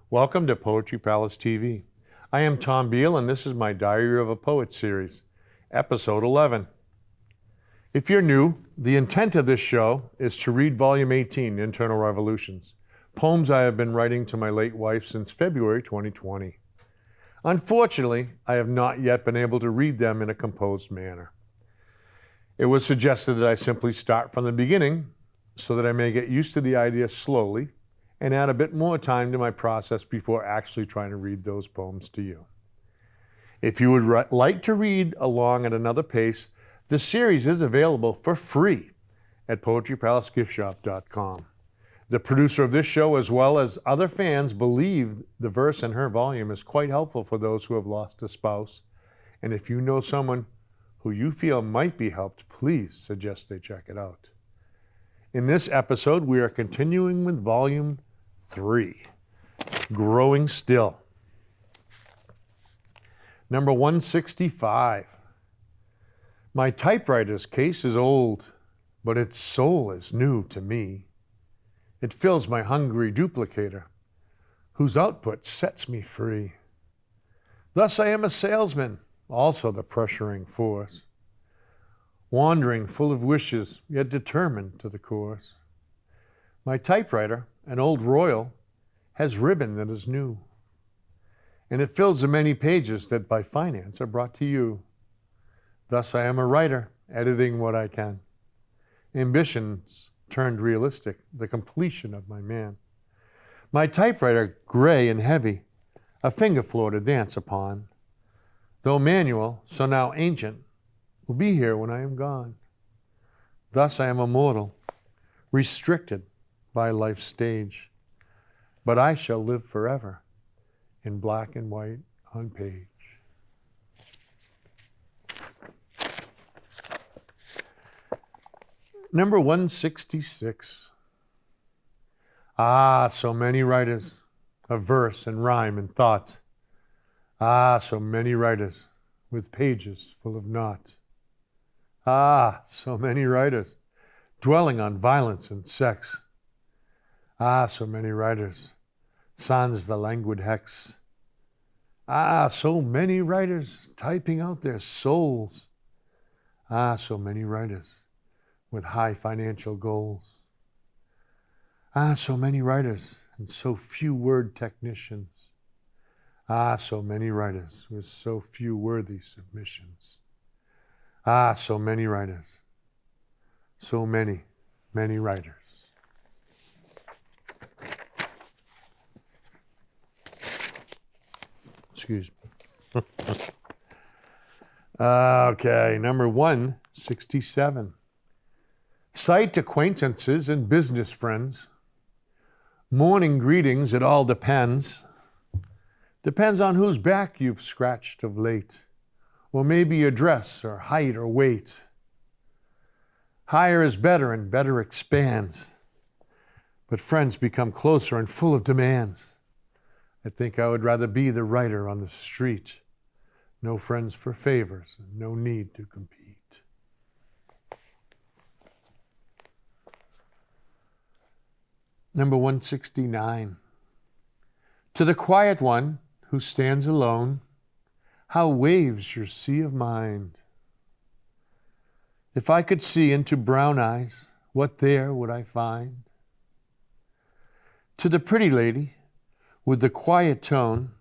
Welcome to Poetry Palace TV. I am Tom Beal, and this is my Diary of a Poet series, Episode 11. If you're new, the intent of this show is to read Volume 18, Internal Revolutions, poems I have been writing to my late wife since February 2020. Unfortunately, I have not yet been able to read them in a composed manner. It was suggested that I simply start from the beginning so that I may get used to the idea slowly and add a bit more time to my process before actually trying to read those poems to you. If you would like to read along at another pace, the series is available for free at poetrypalacegiftshop.com. The producer of this show, as well as other fans, believe the verse in her volume is quite helpful for those who have lost a spouse. And if you know someone who you feel might be helped, please suggest they check it out. In this episode, we are continuing with Volume 3, Growing Still. Number 165. My typewriter's case is old, but its soul is new to me. It fills my hungry duplicator, whose output sets me free. Thus I am a salesman, also the pressuring force, wandering full of wishes, yet determined to the course. My typewriter, an old Royal, has ribbon that is new, and it fills the many pages that by finance are brought to you. Thus I am a writer, editing what I can. Ambitions turned realistic, the completion of my man. My typewriter, gray and heavy, a finger floor to dance upon. Though manual, so now ancient, will be here when I am gone. Thus I am a mortal, restricted by life's stage, but I shall live forever in black and white on page. Number 166. Ah, so many writers of verse and rhyme and thought. Ah, so many writers with pages full of naught. Ah, so many writers dwelling on violence and sex. Ah, so many writers, sans the languid hex. Ah, so many writers typing out their souls. Ah, so many writers with high financial goals. Ah, so many writers and so few word technicians. Ah, so many writers with so few worthy submissions. Ah, so many writers. So many, many writers. Excuse me. Okay, number 167. Sight acquaintances and business friends. Morning greetings, it all depends. Depends on whose back you've scratched of late, or maybe your dress or height or weight. Higher is better and better expands, but friends become closer and full of demands. I think I would rather be the writer on the street. No friends for favors and no need to compete. Number 169. To the quiet one who stands alone, how waves your sea of mind. If I could see into brown eyes, what there would I find? To the pretty lady with the quiet tone,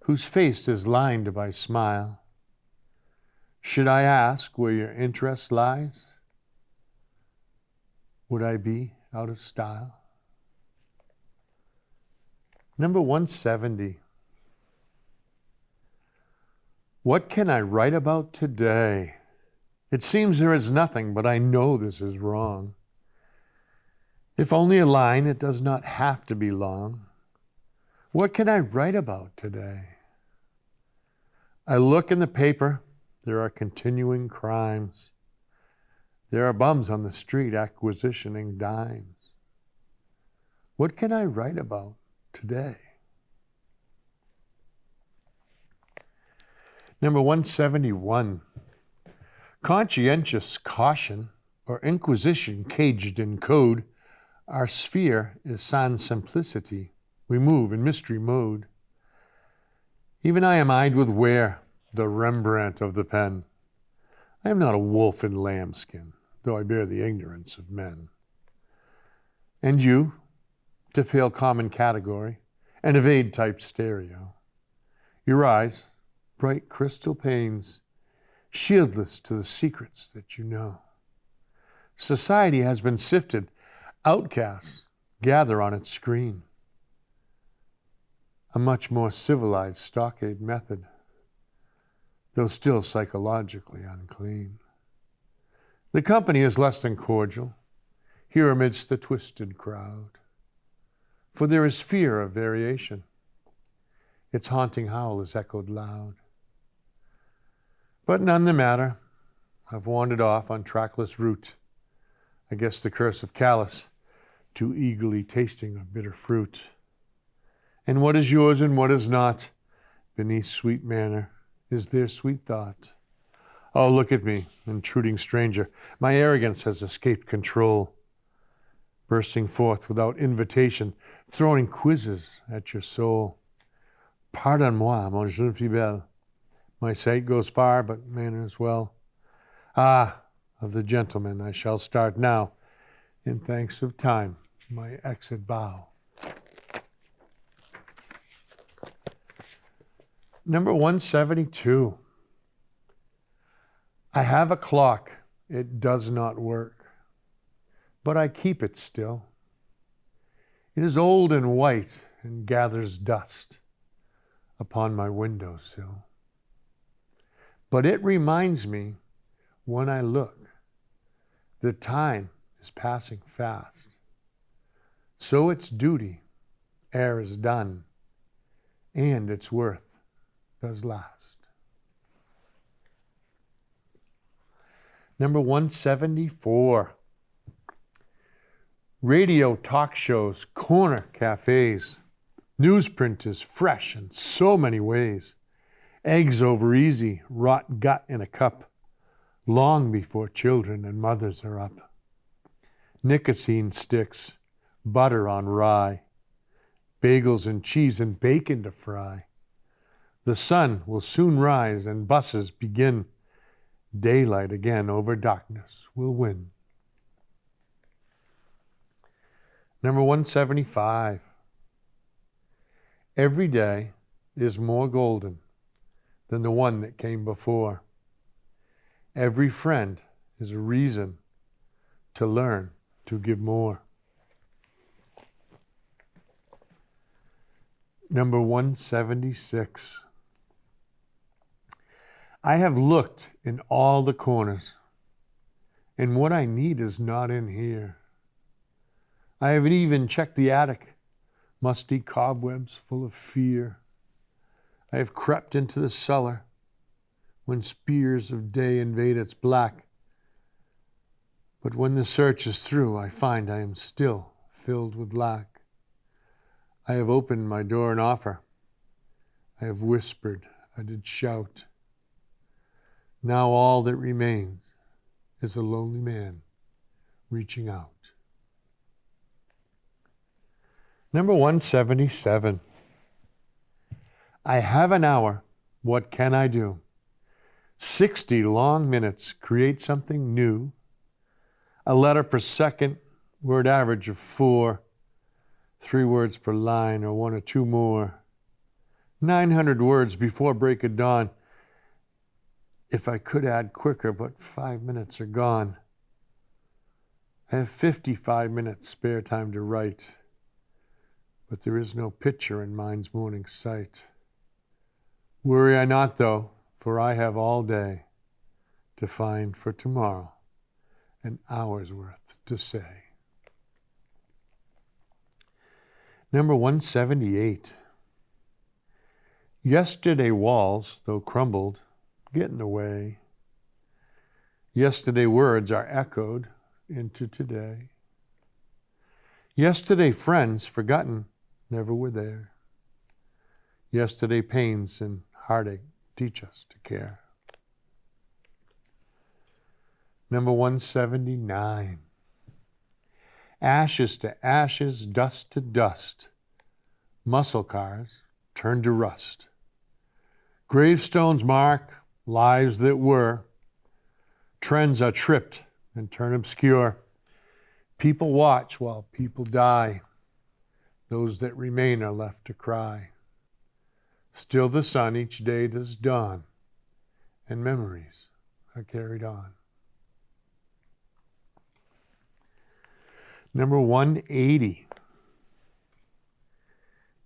whose face is lined by smile, should I ask where your interest lies? Would I be out of style? Number 170. What can I write about today? It seems there is nothing, but I know this is wrong. If only a line, it does not have to be long. What can I write about today? I look in the paper, there are continuing crimes. There are bums on the street acquisitioning dimes. What can I write about today? Number 171. Conscientious caution or inquisition caged in code, our sphere is sans simplicity. We move in mystery mode. Even I am eyed with ware, the Rembrandt of the pen. I am not a wolf in lambskin, though I bear the ignorance of men. And you, to fail common category and evade type stereo, your eyes, bright crystal panes, shieldless to the secrets that you know. Society has been sifted, outcasts gather on its screen. A much more civilized stockade method, though still psychologically unclean. The company is less than cordial, here amidst the twisted crowd, for there is fear of variation. Its haunting howl is echoed loud. But none the matter, I've wandered off on trackless route, I guess the curse of callous, too eagerly tasting of bitter fruit. And what is yours and what is not, beneath sweet manner, is there sweet thought. Oh, look at me, intruding stranger, my arrogance has escaped control, bursting forth without invitation, throwing quizzes at your soul. Pardonne-moi, mon jeune fidèle, my sight goes far, but manners well. Ah, of the gentleman I shall start now, in thanks of time, my exit bow. Number 172. I have a clock, it does not work, but I keep it still. It is old and white and gathers dust upon my windowsill. But it reminds me, when I look, that time is passing fast. So its duty, ere is done, and its worth does last. Number 174. Radio talk shows, corner cafes. Newsprint is fresh in so many ways. Eggs over easy, rot gut in a cup, long before children and mothers are up. Nicotine sticks, butter on rye, bagels and cheese and bacon to fry. The sun will soon rise and buses begin. Daylight again over darkness will win. Number 175. Every day is more golden than the one that came before. Every friend is a reason to learn to give more. Number 176. I have looked in all the corners, and what I need is not in here. I have even checked the attic, musty cobwebs full of fear. I have crept into the cellar when spears of day invade its black. But when the search is through, I find I am still filled with lack. I have opened my door and offer. I have whispered, I did shout. Now all that remains is a lonely man reaching out. Number 177. I have an hour. What can I do? 60 long minutes create something new. A letter per second, word average of 4. 3 words per line or 1 or 2 more. 900 words before break of dawn. If I could add quicker, but 5 minutes are gone. I have 55 minutes spare time to write, but there is no picture in mind's morning sight. Worry I not, though, for I have all day to find for tomorrow an hour's worth to say. Number 178. Yesterday walls, though crumbled, get in the way. Yesterday words are echoed into today. Yesterday friends forgotten never were there. Yesterday pains and heartache teach us to care. Number 179. Ashes to ashes, dust to dust. Muscle cars turn to rust. Gravestones mark lives that were. Trends are tripped and turn obscure. People watch while people die. Those that remain are left to cry. Still the sun each day does dawn, and memories are carried on. Number 180.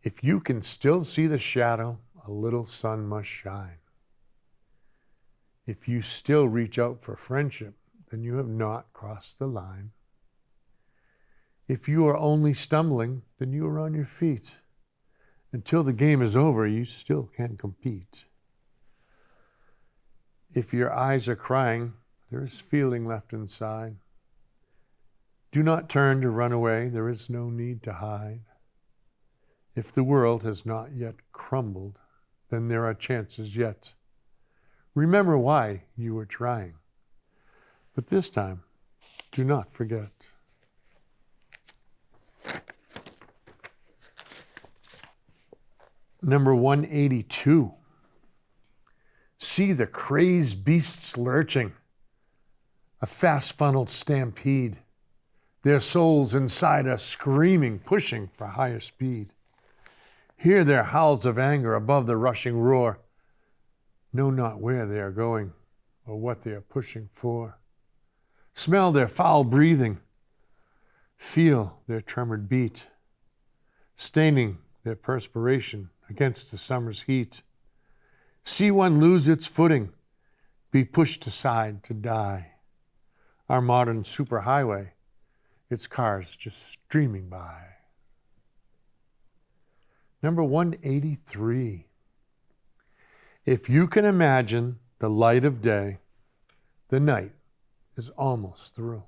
If you can still see the shadow, a little sun must shine. If you still reach out for friendship, then you have not crossed the line. If you are only stumbling, then you are on your feet. Until the game is over, you still can compete. If your eyes are crying, there is feeling left inside. Do not turn to run away, there is no need to hide. If the world has not yet crumbled, then there are chances yet. Remember why you were trying. But this time, do not forget. Number 182. See the crazed beasts lurching, a fast-funneled stampede. Their souls inside us screaming, pushing for higher speed. Hear their howls of anger above the rushing roar. Know not where they are going or what they are pushing for. Smell their foul breathing. Feel their tremored beat, staining their perspiration against the summer's heat. See one lose its footing, be pushed aside to die. Our modern superhighway, its cars just streaming by. Number 183. If you can imagine the light of day, the night is almost through.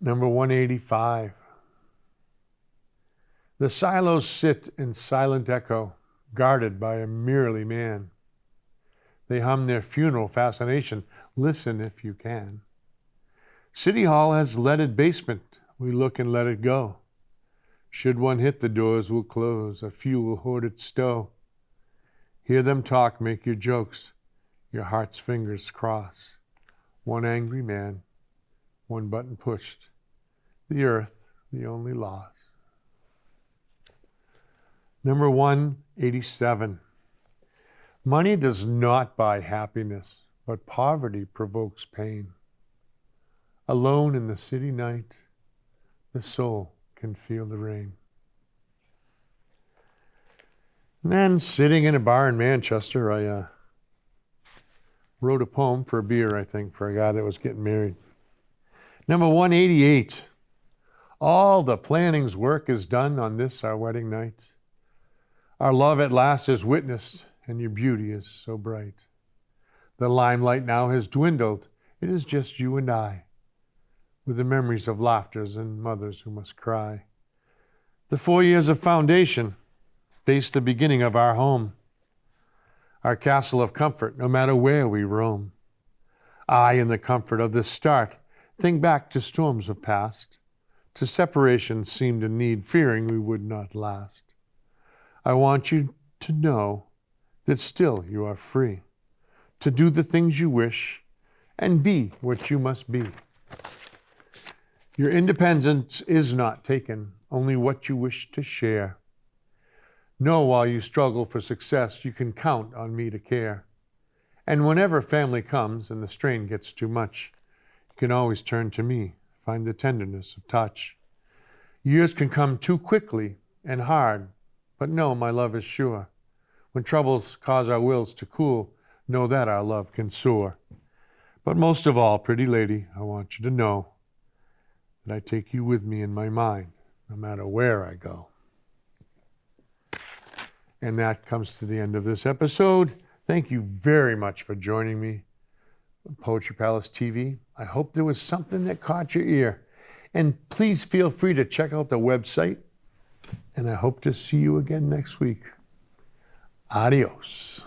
Number 185. The silos sit in silent echo, guarded by a merely man. They hum their funeral fascination. Listen if you can. City Hall has leaded basement. We look and let it go. Should one hit, the doors will close. A few will hoard its stow. Hear them talk, make your jokes. Your heart's fingers cross. One angry man, one button pushed. The earth, the only loss. Number 187. Money does not buy happiness, but poverty provokes pain. Alone in the city night, the soul can feel the rain. And then, sitting in a bar in Manchester, I wrote a poem for a beer, I think, for a guy that was getting married. Number 188. All the planning's work is done on this, our wedding night. Our love at last is witnessed, and your beauty is so bright. The limelight now has dwindled. It is just you and I, with the memories of laughters and mothers who must cry. The 4 years of foundation base the beginning of our home, our castle of comfort, no matter where we roam. I, in the comfort of this start, think back to storms of past, to separation seemed a need, fearing we would not last. I want you to know that still you are free to do the things you wish and be what you must be. Your independence is not taken, only what you wish to share. Know while you struggle for success, you can count on me to care. And whenever family comes and the strain gets too much, you can always turn to me, find the tenderness of touch. Years can come too quickly and hard, but know my love is sure. When troubles cause our wills to cool, know that our love can soar. But most of all, pretty lady, I want you to know that I take you with me in my mind, no matter where I go. And that comes to the end of this episode. Thank you very much for joining me on Poetry Palace TV. I hope there was something that caught your ear. And please feel free to check out the website. And I hope to see you again next week. Adios.